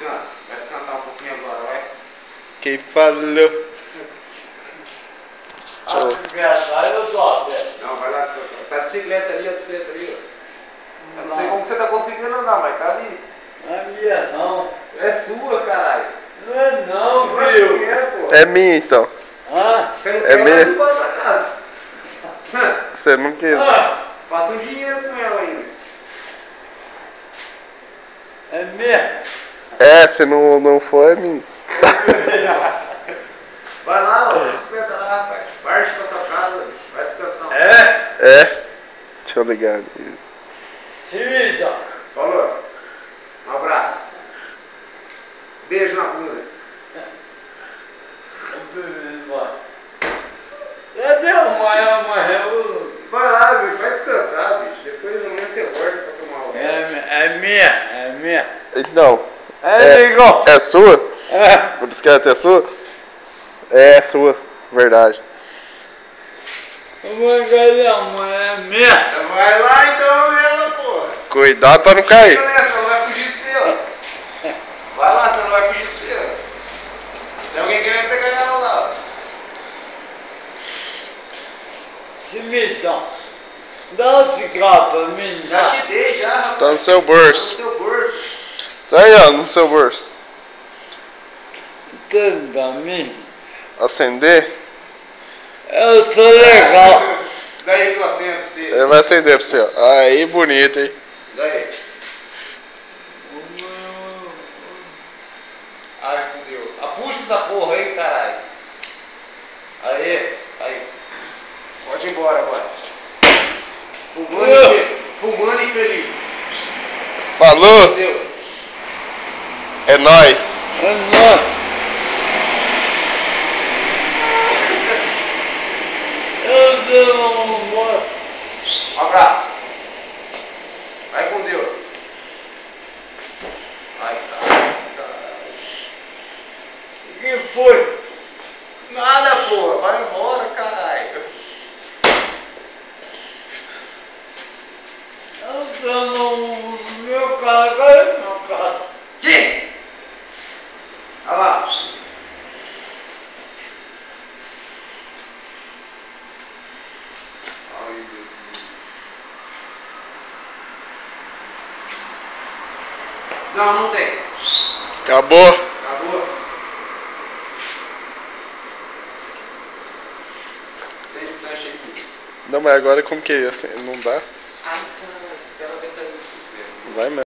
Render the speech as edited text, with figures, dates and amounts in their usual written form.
descansa. Vai descansar um pouquinho agora, vai. Quem falou? A bicicleta, aí eu tô aberto. Não, vai lá descansar. Tá a bicicleta ali, ó. Eu não sei como você tá conseguindo andar, mas tá ali. Não é minha não. É sua, caralho. Não é não, Eu acho que viu? é, pô. É minha então. Ah, Você não É quer, minha? mas não pode pra casa. Você não quis. Faça um dinheiro com ela ainda. é minha. É, se não for, é minha. Vai lá, ó, bicicleta lá, rapaz. Parte pra sua casa, bicho. Vai descansar. É? É. Deixa eu ligar. Se liga. Falou. Um abraço. Beijo na bunda. Cadê amanhã, morreu? Vai lá, bicho. Vai descansar, bicho. Depois amanhã você volta pra tomar o resto. É minha. Não. Ligou. É sua? É. A bicicleta é sua? É sua, verdade. Cadê amanhã? É minha. Vai lá então, ela, porra. Cuidado pra não cair. Fica nessa, ela não vai fugir de você, ó. Vai lá, você não vai fugir de você, ó. Tem alguém querendo pegar ela lá, ó. Se me dá. Dá o cigarro pra mim, Já dá. te dei, já, rapaz. Tá no seu Tá bolso. no seu bolso. Tá aí, ó, no seu bolso. Tem pra mim. Acender? Eu sou legal. Daí que eu acendo pra você. Ele vai acender pra você, ó. Aí, bonito, hein? Daí. Ai, fudeu. Puxa essa porra aí, caralho. Aí. Pode ir embora agora. Fumando e feliz. Falou? Meu Deus. É nóis. É nóis. Eu dou um Abraço. Vai com Deus. Ai, caralho. O que foi? Nada, porra. Vai embora, caralho. Eu tô no meu carro, cadê meu carro? Que? Olha lá. Ai, meu Deus. Não tem. Acabou. Acabou. Sem flash aqui. Não, mas agora como que é assim? Não dá? Ai, cara, esse cara vai estar muito bem. Vai mesmo.